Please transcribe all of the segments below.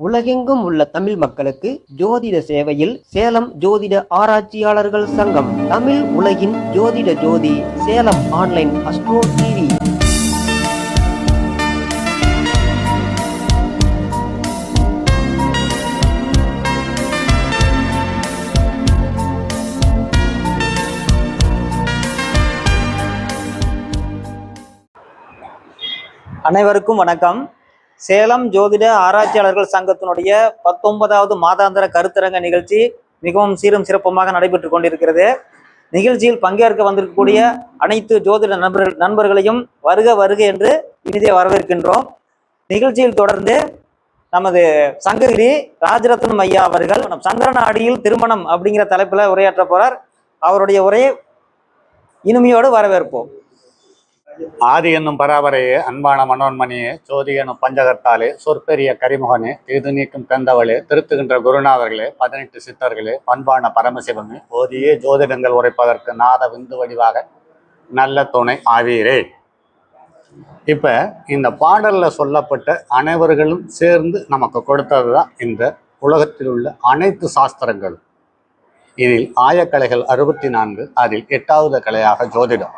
உலகெங்கும் உள்ள தமிழ் மக்களுக்கு ஜோதிட சேவையில் சேலம் ஜோதிட ஆராய்ச்சியாளர்கள் சங்கம். தமிழ் உலகின் ஜோதிட ஜோதி சேலம் ஆன்லைன் அஸ்ட்ரோ டிவி. அனைவருக்கும் வணக்கம். சேலம் ஜோதிட ஆராய்ச்சியாளர்கள் சங்கத்தினுடைய 19வது மாதாந்திர கருத்தரங்க நிகழ்ச்சி மிகவும் சீரும் சிறப்புமாக நடைபெற்று கொண்டிருக்கிறது. நிகழ்ச்சியில் பங்கேற்க வந்திருக்கக்கூடிய அனைத்து ஜோதிட நண்பர்களையும் வருக வருக என்று இனிதே வரவேற்கின்றோம். நிகழ்ச்சியில் தொடர்ந்து நமது சங்ககிரி ராஜரத்னம் ஐயா அவர்கள் சந்திரநாடியில் திருமணம் அப்படிங்கிற தலைப்பில் உரையாற்ற போறார். அவருடைய உரையை இனிமையோடு வரவேற்போம். ஆதி என்னும் பராபரையே, அன்பான மனோன்மணியே, ஜோதி எனும் பஞ்சகத்தாலே, சொற்பெரிய கரிமுகனே, தீது நீக்கும் கந்தவளே, திருத்துகின்ற குருநாதர்களே, 18 சித்தர்களே, பண்பான பரமசிவமே, ஓதியே ஜோதிடங்கள் உரைப்பதற்கு நாத விந்து வடிவாக நல்ல துணை ஆவீரே. இப்ப இந்த பாடல்ல சொல்லப்பட்ட அனைவர்களும் சேர்ந்து நமக்கு கொடுத்ததுதான் இந்த உலகத்தில் உள்ள அனைத்து சாஸ்திரங்களும். இதில் ஆயக்கலைகள் 64, அதில் 8வது கலையாக ஜோதிடம்.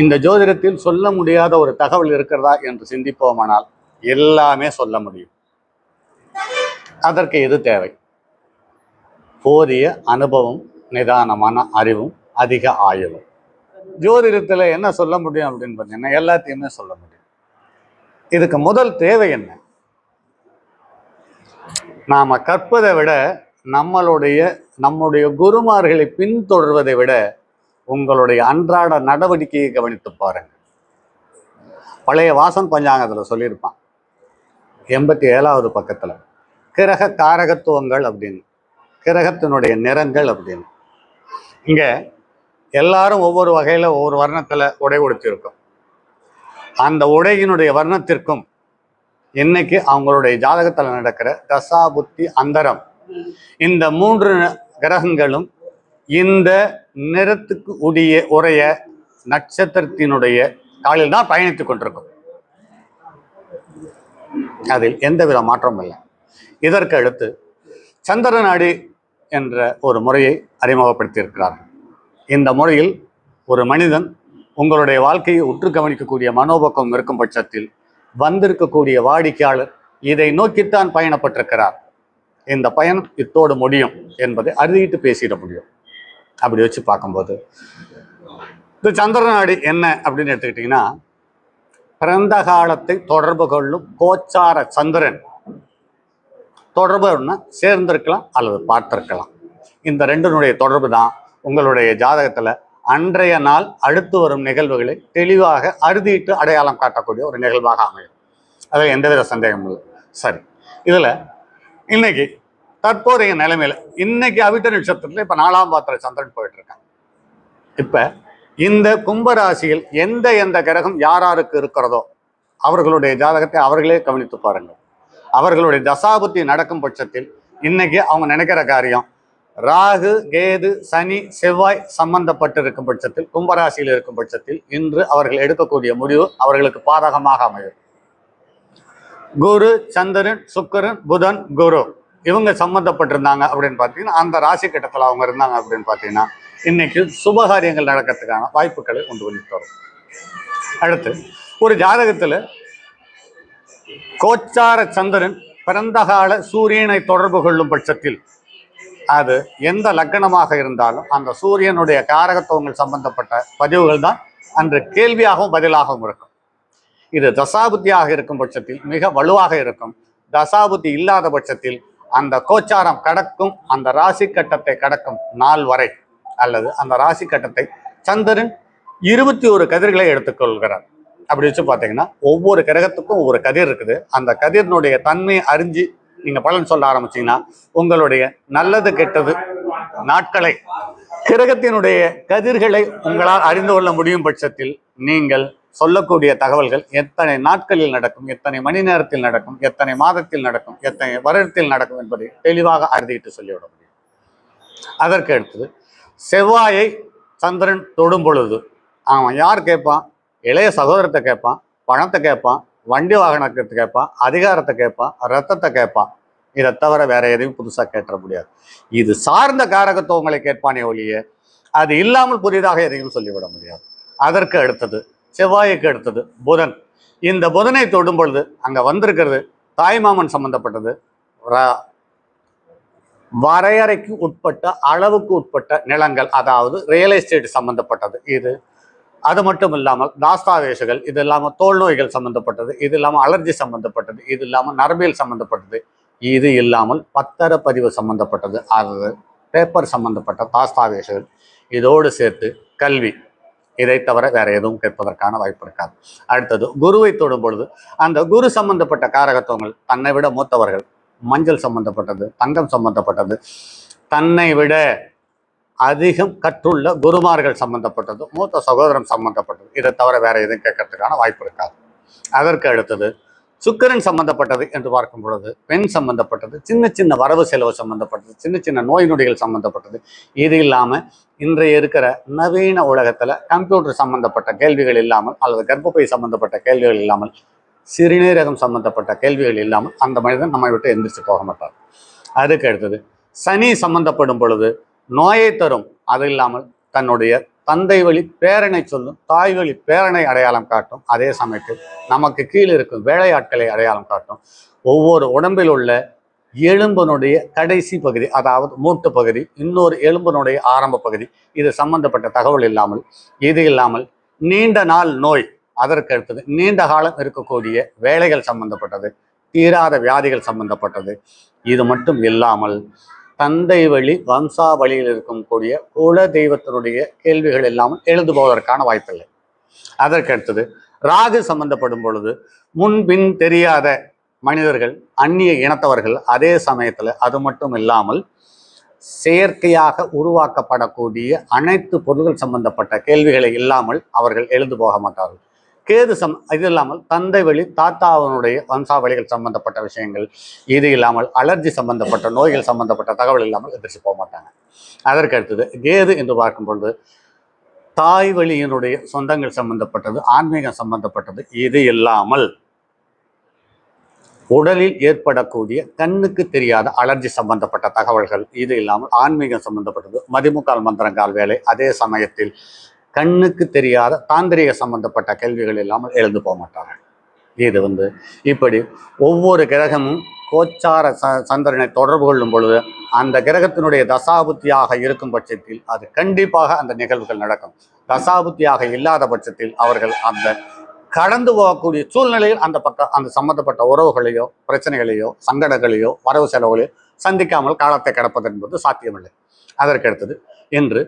இந்த ஜோதிடத்தில் சொல்ல முடியாத ஒரு தகவல் இருக்கிறதா என்று சிந்திப்போமானால் எல்லாமே சொல்ல முடியும். அதற்கு எது தேவை? போதிய அனுபவம், நிதானமான அறிவும், அதிக ஆயுளும். ஜோதிடத்துல என்ன சொல்ல முடியும் அப்படின்னு பார்த்தீங்கன்னா எல்லாத்தையுமே சொல்ல முடியும். இதுக்கு முதல் தேவை என்ன? நாம கற்பதை விட நம்முடைய குருமார்களை பின்தொடர்வதை விட உங்களுடைய அன்றாட நடவடிக்கையை கவனித்து பாருங்க. பழைய வாசன் பஞ்சாங்கத்துல சொல்லியிருப்பான் 87வது பக்கத்துல கிரக காரகத்துவங்கள் அப்படின்னு, கிரகத்தினுடைய நிறங்கள் அப்படின்னு. இங்க எல்லாரும் ஒவ்வொரு வகையில ஒவ்வொரு வர்ணத்துல உடை உடுத்திருக்கும். அந்த உடையினுடைய வர்ணத்திற்கும் இன்னைக்கு அவங்களுடைய ஜாதகத்துல நடக்கிற தசா புத்தி அந்தரம், இந்த 3 கிரகங்களும் இந்த நிறத்துக்கு உடைய நட்சத்திரத்தினுடைய காலில் தான் பயணித்துக் கொண்டிருக்கும். அதில் எந்தவித மாற்றமும் இல்லை. இதற்கு அடுத்து சந்திரநாடி என்ற ஒரு முறையை அறிமுகப்படுத்தியிருக்கிறார்கள். இந்த முறையில் ஒரு மனிதன் உங்களுடைய வாழ்க்கையை உற்று கவனிக்கக்கூடிய மனோபக்கம் இருக்கும் பட்சத்தில் வந்திருக்கக்கூடிய வாடிக்கையாளர் இதை நோக்கித்தான் பயணப்பட்டிருக்கிறார், இந்த பயணம் இத்தோடு முடியும் என்பதை அறுதிட்டு பேசிட முடியும். அப்படி வச்சு பார்க்கும்போது இந்த சந்திரநாடி என்ன அப்படின்னு எடுத்துக்கிட்டிங்கன்னா, பிறந்த காலத்தை தொடர்பு கொள்ளும் கோச்சார சந்திரன். தொடர்புன்னா சேர்ந்திருக்கலாம் அல்லது பார்த்திருக்கலாம். இந்த ரெண்டினுடைய தொடர்பு தான் உங்களுடைய ஜாதகத்துல அன்றைய நாள் அடுத்து வரும் நிகழ்வுகளை தெளிவாக அறுதிட்டு அடையாளம் காட்டக்கூடிய ஒரு நிகழ்வாக அமையும். அதில் எந்தவித சந்தேகமும் இல்லை. சரி, இதுல இன்னைக்கு தற்போதைய நிலைமையில இன்னைக்கு அவிட்ட நட்சத்திரத்துல இப்ப 4ஆம் பாத்திர சந்திரன் போயிட்டு இருக்காங்க. இப்ப இந்த கும்பராசியில் எந்த கிரகம் யாருக்கு இருக்கிறதோ அவர்களுடைய ஜாதகத்தை அவர்களே கவனித்து பாருங்கள். அவர்களுடைய தசாபுத்தி நடக்கும் பட்சத்தில் இன்னைக்கு அவங்க நினைக்கிற காரியம் ராகு, கேது, சனி, செவ்வாய் சம்பந்தப்பட்டு இருக்கும் பட்சத்தில், கும்பராசியில் இருக்கும் பட்சத்தில் இன்று அவர்கள் எடுக்கக்கூடிய முடிவு அவர்களுக்கு பாதகமாக அமையும். குரு, சந்திரன், சுக்கிரன், புதன், குரு இவங்க சம்மந்தப்பட்டிருந்தாங்க அப்படின்னு பார்த்தீங்கன்னா, அந்த ராசி கட்டத்தில் அவங்க இருந்தாங்க அப்படின்னு பார்த்தீங்கன்னா இன்னைக்கு சுபகாரியங்கள் நடக்கிறதுக்கான வாய்ப்புகளை கொண்டு வந்து வரும். அடுத்து ஒரு ஜாதகத்தில் கோச்சார சந்திரன் பிறந்த கால சூரியனை தொடர்பு கொள்ளும் பட்சத்தில் அது எந்த லக்னமாக இருந்தாலும் அந்த சூரியனுடைய காரகத்துவங்கள் சம்பந்தப்பட்ட பதிவுகள் தான் அன்று கேள்வியாகவும் பதிலாகவும் இருக்கும். இது தசாபுத்தியாக இருக்கும் பட்சத்தில் மிக வலுவாக இருக்கும். தசாபுத்தி இல்லாத பட்சத்தில் அந்த கோச்சாரம் கடக்கும், அந்த ராசி கட்டத்தை கடக்கும் நாள் வரை, அல்லது அந்த ராசி கட்டத்தை சந்திரன் 21 கதிர்களை எடுத்துக்கொள்கிறார். அப்படி வச்சு பார்த்தீங்கன்னா ஒவ்வொரு கிரகத்துக்கும் ஒவ்வொரு கதிர் இருக்குது. அந்த கதிரினுடைய தன்மையை அறிஞ்சு நீங்க பலன் சொல்ல ஆரம்பிச்சீங்கன்னா உங்களுடைய நல்லது கெட்டது நாட்களை, கிரகத்தினுடைய கதிர்களை உங்களால் அறிந்து கொள்ள முடியும் பட்சத்தில் நீங்கள் சொல்லக்கூடிய தகவல்கள் எத்தனை நாட்களில் நடக்கும், எத்தனை மணி நேரத்தில் நடக்கும், எத்தனை மாதத்தில் நடக்கும், எத்தனை வருடத்தில் நடக்கும் என்பதை தெளிவாக அறுதிட்டு சொல்லிவிட முடியும். அதற்கு அடுத்தது செவ்வாயை சந்திரன் தொடும் பொழுது அவன் யார் கேட்பான்? இளைய சகோதரத்தை கேட்பான், பணத்தை கேட்பான், வண்டி வாகனத்தை கேட்பான், அதிகாரத்தை கேட்பான், ரத்தத்தை கேட்பான். இதை தவிர வேற எதையும் புதுசாக கேட்டுற முடியாது. இது சார்ந்த காரகத்துவங்களை கேட்பானே ஒழிய அது இல்லாமல் புதிதாக எதையும் சொல்லிவிட முடியாது. அதற்கு அடுத்தது செவ்வாய்க்கு அடுத்தது புதன். இந்த புதனை தொடும் பொழுது அங்க வந்திருக்கிறது தாய்மாமன் சம்பந்தப்பட்டது, வரையறைக்கு உட்பட்ட அளவுக்கு உட்பட்ட நிலங்கள், அதாவது ரியல் எஸ்டேட் சம்பந்தப்பட்டது. இது அது மட்டும் இல்லாமல் தாஸ்தாவேஷுகள், இது இல்லாமல் தோல் நோய்கள் சம்பந்தப்பட்டது, இது இல்லாமல் அலர்ஜி சம்பந்தப்பட்டது, இது இல்லாமல் நரம்பியல் சம்பந்தப்பட்டது, இது இல்லாமல் பத்திரப்பதிவு சம்பந்தப்பட்டது, அது பேப்பர் சம்பந்தப்பட்ட தாஸ்தாவேஷுகள், இதோடு சேர்த்து கல்வி. இதை தவிர வேற எதுவும் கேட்பதற்கான வாய்ப்பு இருக்காது. அடுத்தது குருவை தொடும் பொழுது அந்த குரு சம்பந்தப்பட்ட காரகத்துவங்கள், தன்னை விட மூத்தவர்கள், மஞ்சள் சம்பந்தப்பட்டது, தங்கம் சம்பந்தப்பட்டது, தன்னை விட அதிகம் கற்றுள்ள குருமார்கள் சம்பந்தப்பட்டது, மூத்த சகோதரம் சம்பந்தப்பட்டது, இதை தவிர வேற எதுவும் கேட்கறதுக்கான வாய்ப்பு இருக்காது. அதற்கு அடுத்தது சுக்கிரன் சம்பந்தப்பட்டது என்று பார்க்கும் பொழுது பெண் சம்பந்தப்பட்டது, சின்ன சின்ன வரவு செலவு சம்பந்தப்பட்டது, சின்ன சின்ன நோய் நொடிகள் சம்பந்தப்பட்டது. இது இல்லாமல் இன்றைய இருக்கிற நவீன உலகத்துல கம்ப்யூட்டர் சம்பந்தப்பட்ட கேள்விகள் இல்லாமல், அல்லது கர்ப்பப்பை சம்பந்தப்பட்ட கேள்விகள் இல்லாமல், சிறுநீரகம் சம்பந்தப்பட்ட கேள்விகள் இல்லாமல் அந்த மனிதன் நம்மை விட்டு எந்திரிச்சு போக மாட்டார். அதுக்கு அடுத்தது சனி சம்பந்தப்படும் பொழுது நோயை தரும், அது இல்லாமல் தன்னுடைய தந்தை வழி பேரனை சொல்லும், தாய் வழி பேரனை அடையாளம் காட்டும். அதே சமயத்தில் நமக்கு கீழே இருக்கும் வேலையாட்களை அடையாளம் காட்டும். ஒவ்வொரு உடம்பில் உள்ள எலும்பினுடைய கடைசி பகுதி, அதாவது மூட்டு பகுதி, இன்னொரு எலும்பினுடைய ஆரம்ப பகுதி, இது சம்பந்தப்பட்ட தகவல் இல்லாமல், இது இல்லாமல் நீண்ட நாள் நோய், அதற்கு அடுத்தது நீண்ட காலம் இருக்கக்கூடிய வேலைகள் சம்பந்தப்பட்டது, தீராத வியாதிகள் சம்பந்தப்பட்டது. இது மட்டும் இல்லாமல் தந்தை வழி வம்சாவளியில் இருக்கக்கூடிய குல தெய்வத்தினுடைய கேள்விகள் இல்லாமல் எழுந்து போவதற்கான வாய்ப்பில்லை. அதற்கு அடுத்தது ராகு சம்பந்தப்படும் பொழுது முன்பின் தெரியாத மனிதர்கள், அந்நிய இனத்தவர்கள், அதே சமயத்தில் அது மட்டும் இல்லாமல் செயற்கையாக உருவாக்கப்படக்கூடிய அனைத்து பொருள்கள் சம்பந்தப்பட்ட கேள்விகளை இல்லாமல் அவர்கள் எழுந்து போக மாட்டார்கள். கேது இது இல்லாமல் தந்தை வழி தாத்தாவனுடைய வம்சாவளிகள் சம்பந்தப்பட்ட விஷயங்கள், இது இல்லாமல் அலர்ஜி சம்பந்தப்பட்ட நோய்கள் சம்பந்தப்பட்ட தகவல் இல்லாமல் எதிர்த்து போக மாட்டாங்க. அதற்கு அடுத்தது கேது என்று பார்க்கும் பொழுது தாய் வழியினுடைய சொந்தங்கள் சம்பந்தப்பட்டது, ஆன்மீகம் சம்பந்தப்பட்டது, இது இல்லாமல் உடலில் ஏற்படக்கூடிய கண்ணுக்கு தெரியாத அலர்ஜி சம்பந்தப்பட்ட தகவல்கள், இது இல்லாமல் ஆன்மீகம் சம்பந்தப்பட்டது, மதிமுக்கால் மந்திரங்கால் வேலை, அதே சமயத்தில் கண்ணுக்கு தெரியாத தாந்திரிக சம்பந்தப்பட்ட கேள்விகள் இல்லாமல் எழுந்து போக மாட்டார்கள். இது இப்படி ஒவ்வொரு கிரகமும் கோச்சார சந்திரனை தொடர்பு கொள்ளும் பொழுது அந்த கிரகத்தினுடைய தசாபுத்தியாக இருக்கும் பட்சத்தில் அது கண்டிப்பாக அந்த நிகழ்வுகள் நடக்கும். தசாபுத்தியாக இல்லாத பட்சத்தில் அவர்கள் அந்த கடந்து போகக்கூடிய சூழ்நிலையில் அந்த சம்பந்தப்பட்ட உறவுகளையோ பிரச்சனைகளையோ சங்கடங்களையோ வரவு செலவுகளையோ சந்திக்காமல் காலத்தை கடப்பது என்பது சாத்தியமில்லை. அதற்கடுத்தது இன்று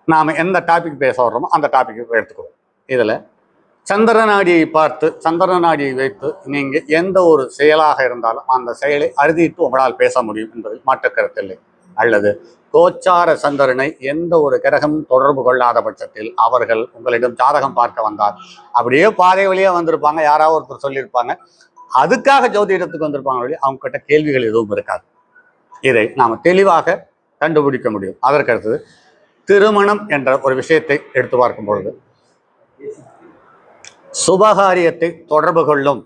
நாம் எந்த டாபிக் பேச வர்றோமோ அந்த டாபிக் எடுத்துக்குவோம். இதில் சந்திரநாடியை பார்த்து, சந்திரநாடியை வைத்து நீங்கள் எந்த ஒரு செயலாக இருந்தாலும் அந்த செயலை அறுதிட்டு உங்களால் பேச முடியும் என்பதில் மாற்றுக்கருத்தில்லை. அல்லது கோச்சார சந்திரனை எந்த ஒரு கிரகமும் தொடர்பு கொள்ளாத பட்சத்தில் அவர்கள் உங்களிடம் ஜாதகம் பார்க்க வந்தால் அப்படியே பாதை வழியாக வந்திருப்பாங்க, யாராவது ஒருத்தர் சொல்லியிருப்பாங்க, அதுக்காக ஜோதிடத்துக்கு வந்திருப்பாங்க வழி, அவங்க கிட்ட கேள்விகள் எதுவும் இருக்காது. இதை நாம் தெளிவாக கண்டுபிடிக்க முடியும். அதற்கடுத்தது திருமணம் என்ற ஒரு விஷயத்தை எடுத்து பார்க்கும் பொழுது சுபகாரியத்தை தொடர்பு கொள்ளும்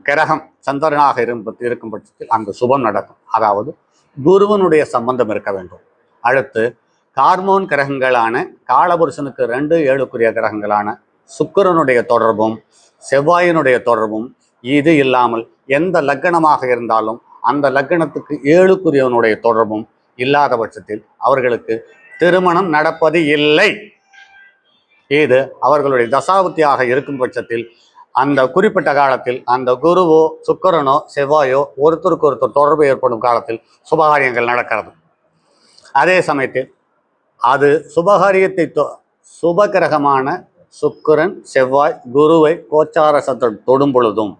கிரகம் சந்திரனாக இருக்கும் பட்சத்தில் அங்கு சுபம் நடக்கும். அதாவது குருவனுடைய சம்பந்தம் இருக்க வேண்டும். அடுத்து ஹார்மோன் கிரகங்களான காலபுருஷனுக்கு 2, 7க்குரிய கிரகங்களான சுக்கிரனுடைய தொடர்பும் செவ்வாயினுடைய தொடர்பும், இது இல்லாமல் எந்த லக்னமாக இருந்தாலும் அந்த லக்னத்துக்கு 7க்குரியவனுடைய தொடர்பும் இல்லாத பட்சத்தில் அவர்களுக்கு திருமணம் நடப்பது இல்லை. இது அவர்களுடைய தசாபுத்தியாக இருக்கும் பட்சத்தில் அந்த குறிப்பிட்ட காலத்தில் அந்த குருவோ சுக்கிரனோ செவ்வாயோ ஒருத்தருக்கு ஒருத்தர் தொடர்பு ஏற்படும் காலத்தில் சுபகாரியங்கள் நடக்கிறது. அதே சமயத்தில் அது சுபகாரியத்தை சுபகிரகமான சுக்கிரன் செவ்வாய் குருவை கோச்சார சந்திரன் தொடும் பொழுதும்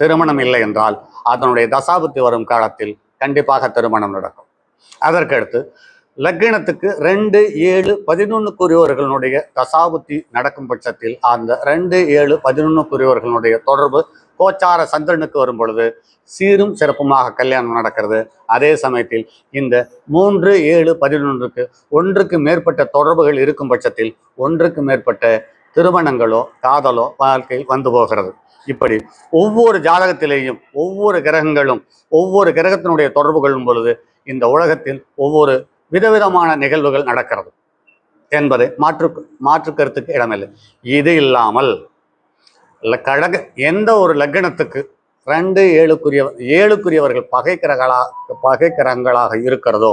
திருமணம் இல்லை என்றால் அதனுடைய தசாபுத்தி வரும் காலத்தில் கண்டிப்பாக திருமணம் நடக்கும். அதற்கடுத்து லக்னத்துக்கு 2, 7, 11க்குரியவர்களுடைய தசாபுத்தி நடக்கும் பட்சத்தில் அந்த 2, 7, 11க்குரியவர்களுடைய தொடர்பு கோச்சார சந்திரனுக்கு வரும் பொழுது சீரும் சிறப்புமாக கல்யாணம் நடக்கிறது. அதே சமயத்தில் இந்த 3, 7, 11க்கு ஒன்றுக்கு மேற்பட்ட தொடர்புகள் இருக்கும் பட்சத்தில் ஒன்றுக்கு மேற்பட்ட திருமணங்களோ காதலோ வாழ்க்கையில் வந்து போகிறது. இப்படி ஒவ்வொரு ஜாதகத்திலேயும் ஒவ்வொரு கிரகங்களும் ஒவ்வொரு கிரகத்தினுடைய தொடர்பு கொள்ளும் பொழுது இந்த உலகத்தில் ஒவ்வொரு விதவிதமான நிகழ்வுகள் நடக்கிறது என்பதை மாற்று கருத்துக்கு இடமில்லை. இது இல்லாமல் எந்த ஒரு லக்னத்துக்கு 2 ஏழுக்குரியவர்கள் பகை கிரகங்களாக இருக்கிறதோ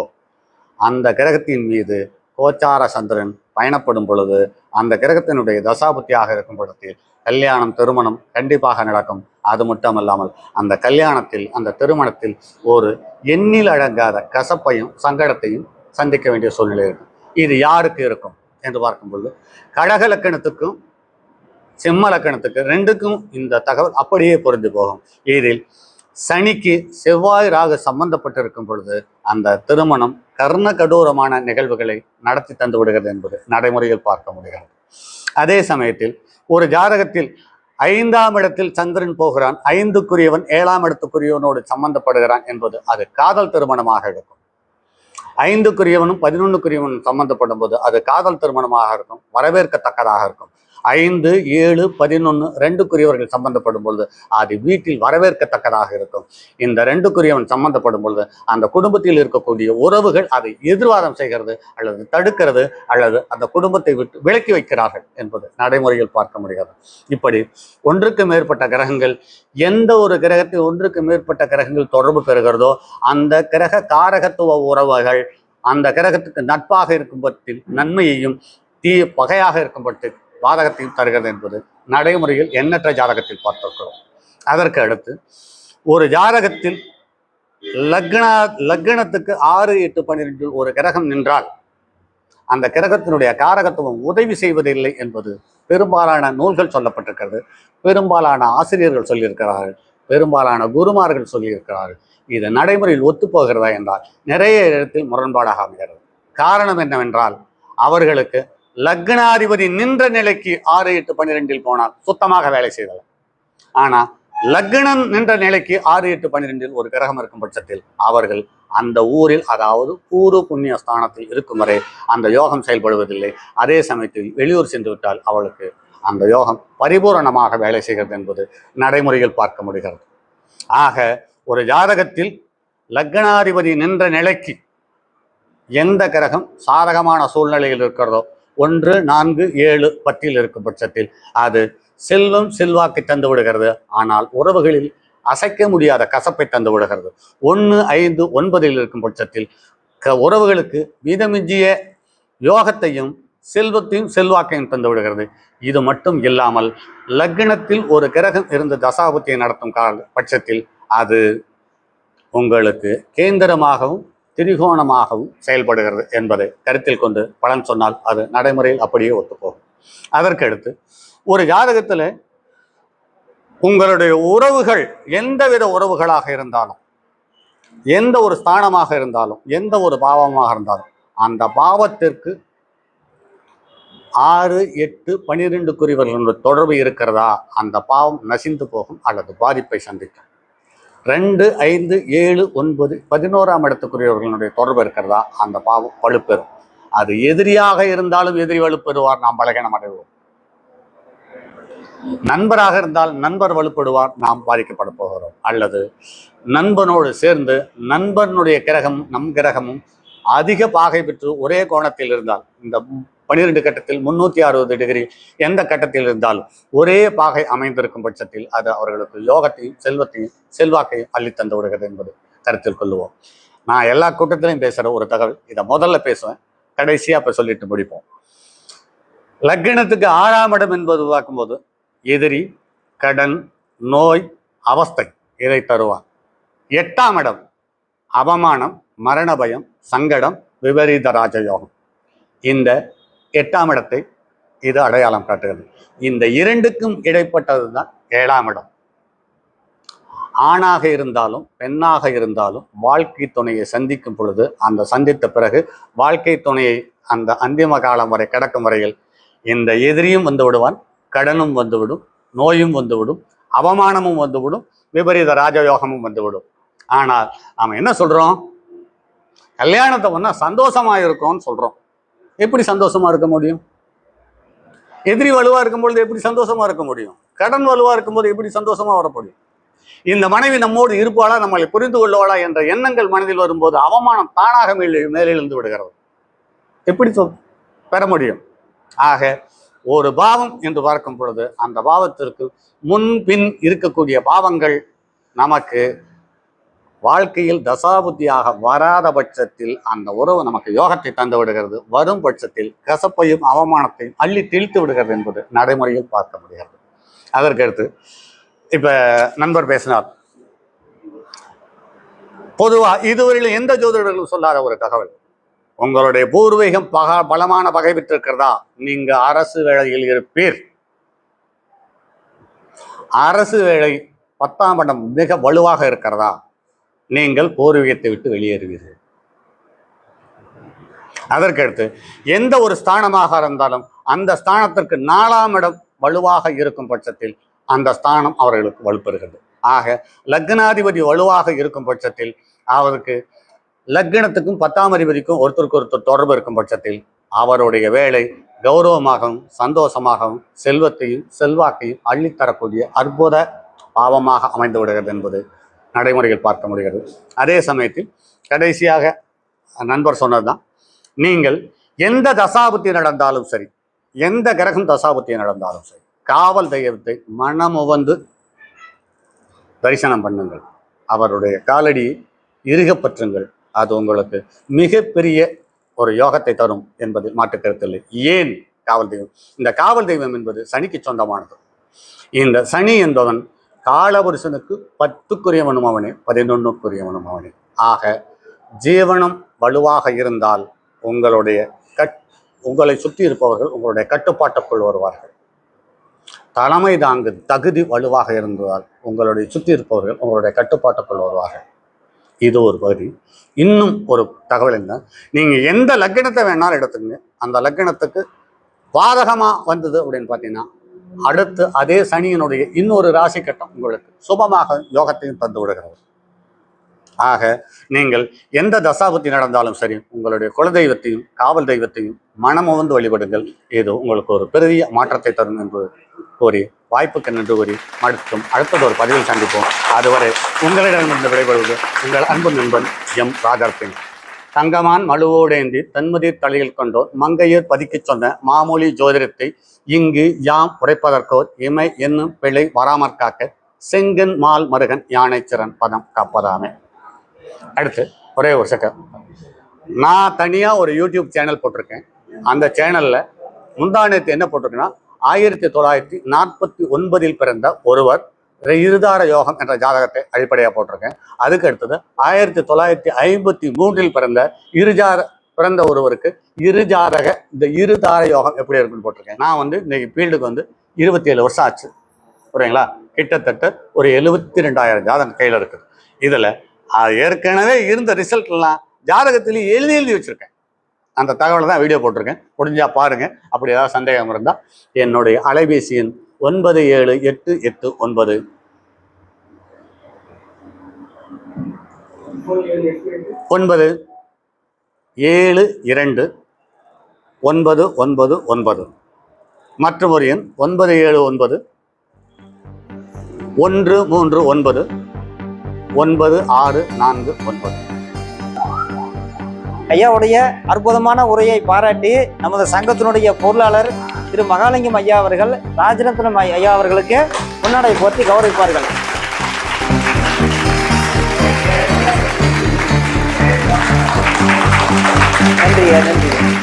அந்த கிரகத்தின் மீது கோச்சார சந்திரன் பயணப்படும் பொழுது அந்த கிரகத்தினுடைய தசாபுத்தியாக இருக்கும் பொழுது கல்யாணம் திருமணம் கண்டிப்பாக நடக்கும். அது மட்டுமல்லாமல் அந்த கல்யாணத்தில் அந்த திருமணத்தில் ஒரு எண்ணில் அடங்காத கசப்பையும் சங்கடத்தையும் சந்திக்க வேண்டிய சூழ்நிலை இருக்கும். இது யாருக்கு இருக்கும் என்று பார்க்கும் பொழுது கடக லக்கணத்துக்கும் சிம்ம லக்கணத்துக்கு 2க்கும் இந்த தகவல் அப்படியே பொருந்தி போகும். இதில் சனிக்கு செவ்வாய் ராகு சம்பந்தப்பட்டிருக்கும் பொழுது அந்த திருமணம் கர்ண கடூரமான நிகழ்வுகளை நடத்தி தந்து விடுகிறது என்பது நடைமுறையில் பார்க்க முடிகிறது. அதே சமயத்தில் ஒரு ஜாதகத்தில் 5ஆம் இடத்தில் சந்திரன் போகிறான், 5க்குரியவன் 7ஆம் இடத்துக்குரியவனோடு சம்பந்தப்படுகிறான் என்பது அது காதல் திருமணமாக இருக்கும். 5க்குரியவனும் 11க்குரியவனும் சம்பந்தப்படும் போது அது காதல் திருமணமாக இருக்கும், வரவேற்கத்தக்கதாக இருக்கும். 5, 7, 11 2க்குரியவர்கள் சம்பந்தப்படும் பொழுது அது வீட்டில் வரவேற்கத்தக்கதாக இருக்கும். இந்த 2க்குரியவன் சம்பந்தப்படும் பொழுது அந்த குடும்பத்தில் இருக்கக்கூடிய உறவுகள் அதை எதிர்வாதம் செய்கிறது அல்லது தடுக்கிறது அல்லது அந்த குடும்பத்தை விட்டு விலக்கி வைக்கிறார்கள் என்பது நடைமுறையில் பார்க்க முடிகிறது. இப்படி ஒன்றுக்கு மேற்பட்ட கிரகங்கள் எந்த ஒரு கிரகத்தில் ஒன்றுக்கு மேற்பட்ட கிரகங்கள் தொடர்பு பெறுகிறதோ அந்த கிரக காரகத்துவ உறவுகள் அந்த கிரகத்துக்கு நட்பாக இருக்கும் பட்சத்தில் நன்மையையும் பகையாக இருக்கும் பட்சத்தில் பாதகத்தையும் தருகிறது என்பது நடைமுறையில் எண்ணற்ற ஜாதகத்தில் பார்த்திருக்கிறோம். அதற்கு அடுத்து ஒரு ஜாதகத்தில் லக்னத்துக்கு 6, 8, 12 ஒரு கிரகம் நின்றால் அந்த கிரகத்தினுடைய காரகத்துவம் உதவி செய்வதில்லை என்பது பெரும்பாலான நூல்கள் சொல்லப்பட்டிருக்கிறது, பெரும்பாலான ஆசிரியர்கள் சொல்லியிருக்கிறார்கள், பெரும்பாலான குருமார்கள் சொல்லியிருக்கிறார்கள். இது நடைமுறையில் ஒத்துப்போகிறதா என்றால் நிறைய இடத்தில் முரண்பாடாக அமைகிறது. காரணம் என்னவென்றால் அவர்களுக்கு லக்னாதிபதி நின்ற நிலைக்கு 6, 8, 12 போனால் சுத்தமாக வேலை செய்தல். ஆனா லக்னம் நின்ற நிலைக்கு 6, 8, 12 ஒரு கிரகம் இருக்கும் பட்சத்தில் அவர்கள் அந்த ஊரில் அதாவது பூர்வ புண்ணிய ஸ்தானத்தில் இருக்கும் வரை அந்த யோகம் செயல்படுவதில்லை. அதே சமயத்தில் வெளியூர் சென்று விட்டால் அவளுக்கு அந்த யோகம் பரிபூரணமாக வேலை செய்கிறது என்பது நடைமுறையில் பார்க்க முடிகிறது. ஆக ஒரு ஜாதகத்தில் லக்னாதிபதி நின்ற நிலைக்கு எந்த கிரகம் சாதகமான சூழ்நிலையில் இருக்கிறதோ 1, 4, 7, 10 இருக்கும் பட்சத்தில் அது செல்வம் செல்வாக்கை தந்து விடுகிறது. ஆனால் உறவுகளில் அசைக்க முடியாத கசப்பை தந்து விடுகிறது. 1, 5, 9 இருக்கும் பட்சத்தில் உறவுகளுக்கு மிதமிஞ்சிய யோகத்தையும் செல்வத்தையும் செல்வாக்கையும் தந்து விடுகிறது. இது மட்டும் இல்லாமல் லக்னத்தில் ஒரு கிரகம் இருந்து தசாபுத்தியை நடத்தும் பட்சத்தில் அது உங்களுக்கு கேந்திரமாகவும் திரிகோணமாகவும் செயல்படுகிறது என்பதை கருத்தில் கொண்டு பலன் சொன்னால் அது நடைமுறையில் அப்படியே ஒத்துப்போகும். அதற்கடுத்து ஒரு ஜாதகத்தில் உங்களுடைய உறவுகள் எந்தவித உறவுகளாக இருந்தாலும் எந்த ஒரு ஸ்தானமாக இருந்தாலும் எந்த ஒரு பாவமாக இருந்தாலும் அந்த பாவத்திற்கு 6, 8, 12 தொடர்பு இருக்கிறதா அந்த பாவம் நசிந்து போகும் அல்லது பாதிப்பை சந்திக்கும். 2, 5, 7, 9, 11ஆம் இடத்துக்குரியவர்களுடைய தொடர்பு இருக்கிறதா அந்த பாவம் வலுப்பெறும். அது எதிரியாக இருந்தாலும் எதிரி வலுப்பெறுவார், நாம் பலகீனம் அடைவோம். நண்பராக இருந்தால் நண்பர் வலுப்படுவார், நாம் பாதிக்கப்பட போகிறோம். அல்லது நண்பனோடு சேர்ந்து நண்பனுடைய கிரகம் நம் கிரகமும் அதிக பாகை பெற்று ஒரே கோணத்தில் இருந்தால் இந்த 12 கட்டத்தில் 360 டிகிரி எந்த கட்டத்தில் இருந்தாலும் ஒரே பாகை அமைந்திருக்கும் பட்சத்தில் அது அவர்களுக்கு யோகத்தையும் செல்வத்தையும் செல்வாக்கையும் அள்ளி தந்து விடுகிறது என்பது கருத்தில் கொள்ளுவோம். நான் எல்லா கூட்டத்திலையும் பேசுகிற ஒரு தகவல், இதை முதல்ல பேசுவேன், கடைசியாக இப்போ சொல்லிட்டு முடிப்போம். லக்னத்துக்கு 6ஆம் இடம் என்பது பார்க்கும்போது எதிரி, கடன், நோய், அவஸ்தை இதை தருவார். 8ஆம் இடம் அவமானம், மரண பயம், சங்கடம், விபரீத ராஜயோகம். இந்த 8ஆம் இடத்தை இது அடையாளம் காட்டுகிறது. இந்த 2க்கும் இடைப்பட்டது தான் 7ஆம் இடம். ஆணாக இருந்தாலும் பெண்ணாக இருந்தாலும் வாழ்க்கை துணையை சந்திக்கும் பொழுது அந்த சந்தித்த பிறகு வாழ்க்கை துணையை அந்த அந்திம காலம் வரை கிடக்கும் வரையில் இந்த எதிரியும் வந்து விடுவான், கடனும் வந்துவிடும், நோயும் வந்துவிடும், அவமானமும் வந்துவிடும், விபரீத ராஜயோகமும் வந்துவிடும். ஆனால் நாம் என்ன சொல்றோம், கல்யாணத்தை பண்ணா சந்தோஷமா இருக்கும்னு சொல்றோம். எப்படி சந்தோஷமா இருக்க முடியும்? எதிரி வலுவா இருக்கும் பொழுது எப்படி சந்தோஷமா இருக்க முடியும்? கடன் வலுவா இருக்கும்போது எப்படி சந்தோஷமா வர முடியும்? இந்த மனைவி நம்மோடு இருப்பாளா, நம்மளை புரிந்து கொள்வாளா என்ற எண்ணங்கள் மனதில் வரும்போது அவமானம் தானாக மேலெழுந்து விடுகிறது. எப்படி பெற முடியும்? ஆக ஒரு பாவம் என்று பார்க்கும் பொழுது அந்த பாவத்திற்கு முன்பின் இருக்கக்கூடிய பாவங்கள் நமக்கு வாழ்க்கையில் தசாபுத்தியாக வராத பட்சத்தில் அந்த உறவு நமக்கு யோகத்தை தந்து விடுகிறது. வரும் பட்சத்தில் கசப்பையும் அவமானத்தையும் அள்ளி தெளித்து விடுகிறது என்பது நடைமுறையில் பார்க்க முடிகிறது. அதற்கடுத்து இப்ப நண்பர் பேசினார், பொதுவா இதுவரையில் எந்த ஜோதிடர்களும் சொல்லாத ஒரு தகவல், உங்களுடைய பூர்வீகம் பலமான பகை பெற்றிருக்கிறதா, நீங்க அரசு வேலையில் இருப்பீர். அரசு வேலை 10ஆம் இடம் மிக வலுவாக இருக்கிறதா, நீங்கள் பூர்வீகத்தை விட்டு வெளியேறுவீர்கள். அதற்கடுத்து எந்த ஒரு ஸ்தானமாக இருந்தாலும் அந்த ஸ்தானத்திற்கு 4ஆம் இடம் வலுவாக இருக்கும் பட்சத்தில் அந்த ஸ்தானம் அவர்களுக்கு வலுப்பெறுகிறது. ஆக லக்னாதிபதி வலுவாக இருக்கும் பட்சத்தில் அவருக்கு லக்னத்துக்கும் 10ஆம் அதிபதிக்கும் ஒருத்தருக்கு ஒருத்தர் தொடர்பு இருக்கும் பட்சத்தில் அவருடைய வேலை கௌரவமாகவும் சந்தோஷமாகவும் செல்வத்தையும் செல்வாக்கையும் அள்ளித்தரக்கூடிய அற்புத பாவமாக அமைந்து விடுகிறது என்பது நடைமுறையில் பார்க்க முடிகிறது. அதே சமயத்தில் கடைசியாக நண்பர் சொன்னதுதான், நீங்கள் எந்த தசாபுத்தி நடந்தாலும் சரி, எந்த கிரகம் தசாபுத்தி நடந்தாலும் சரி, காவல் தெய்வத்தை மனமுவந்து தரிசனம் பண்ணுங்கள், அவருடைய காலடியை இறுகப்பற்றுங்கள். அது உங்களுக்கு மிகப்பெரிய ஒரு யோகத்தை தரும் என்பதில் மாற்று கருத்தில்லை. ஏன் காவல் தெய்வம்? இந்த காவல் தெய்வம் என்பது சனிக்கு சொந்தமானது. இந்த சனி என்பவன் காலபுருஷனுக்கு 10க்குரியவனும் அவனே, 11க்குரியவனும் அவனே. ஆக ஜீவனம் வலுவாக இருந்தால் உங்களை சுற்றி இருப்பவர்கள் உங்களுடைய கட்டுப்பாட்டுக்குள் வருவார்கள். தலைமை தாங்கு தகுதி வலுவாக இருந்தால் உங்களுடைய சுற்றி இருப்பவர்கள் உங்களுடைய கட்டுப்பாட்டுக்குள் வருவார்கள். இது ஒரு பகுதி. இன்னும் ஒரு தகவல் என்ன, நீங்க எந்த லக்னத்தை வேணாலும் எடுத்துக்கங்க, அந்த லக்னத்துக்கு பாதகமா வந்தது அப்படின்னு பார்த்தீங்கன்னா அடுத்து அதே சனியினுடைய இன்னொரு ராசி கட்டம் உங்களுக்கு சுபமாக யோகத்தையும் தந்து விடுகிறது. ஆக நீங்கள் எந்த தசாபுத்தி நடந்தாலும் சரி, உங்களுடைய குலதெய்வத்தையும் காவல் தெய்வத்தையும் மனமுவந்து வழிபடுங்கள். இது உங்களுக்கு ஒரு பெரிய மாற்றத்தை தரும் என்று கூறி வாய்ப்புக்கு நன்றி கூறி மறுத்தும் அடுத்தது ஒரு பதிவில் சந்திப்போம். அதுவரை உங்களிடமிருந்து விடைபெறுவது உங்கள் அன்பு நண்பன் எம் ராஜர்பின். தங்கமான் மழுவோடேந்தி தன்மதிர் தலையில் கொண்டோர் மங்கையர் பதிக்கச் சொன்ன மாமொழி ஜோதிடத்தை இங்கு யாம் உரைப்பதற்கோர் இமை என்னும் பிழை வராமற்காக்க செங்கன் மால் மருகன் யானைச்சிறன் பதம் காப்பதாமே. அடுத்து ஒரே ஒரு செகண்ட், நான் தனியாக ஒரு யூடியூப் சேனல் போட்டிருக்கேன். அந்த சேனலில் முந்தானத்து என்ன போட்டிருக்கேன்னா, 1949 பிறந்த ஒருவர் இருதார யோகம் என்ற ஜாதகத்தை அடிப்படையாக போட்டிருக்கேன். அதுக்கு அடுத்தது 1953 பிறந்த ஒருவருக்கு இந்த இருதார யோகம் எப்படி இருக்குன்னு போட்டிருக்கேன். நான் இன்னைக்கு ஃபீல்டுக்கு 27 வருஷம் ஆச்சு. புரியுங்களா? கிட்டத்தட்ட ஒரு 72,000 ஜாதகம் கையில் இருக்குது. இதில் ஏற்கனவே இருந்த ரிசல்ட் எல்லாம் ஜாதகத்திலேயே எழுதி வச்சிருக்கேன். அந்த தகவலை தான் வீடியோ போட்டிருக்கேன். முடிஞ்சா பாருங்க. அப்படி ஏதாவது சந்தேகம் இருந்தால் என்னுடைய அலைபேசி எண் 978889 9729999 மற்றும் ஒரு எண் 979 139 9649. ஐயாவுடைய அற்புதமான உரையை பாராட்டி நமது சங்கத்தினுடைய பொருளாளர் திரு மகாலிங்கம் ஐயா அவர்கள் ராஜரத்னம் ஐயா அவர்களுக்கு முன்னாடை போர்த்தி கௌரவிப்பார்கள். நன்றி.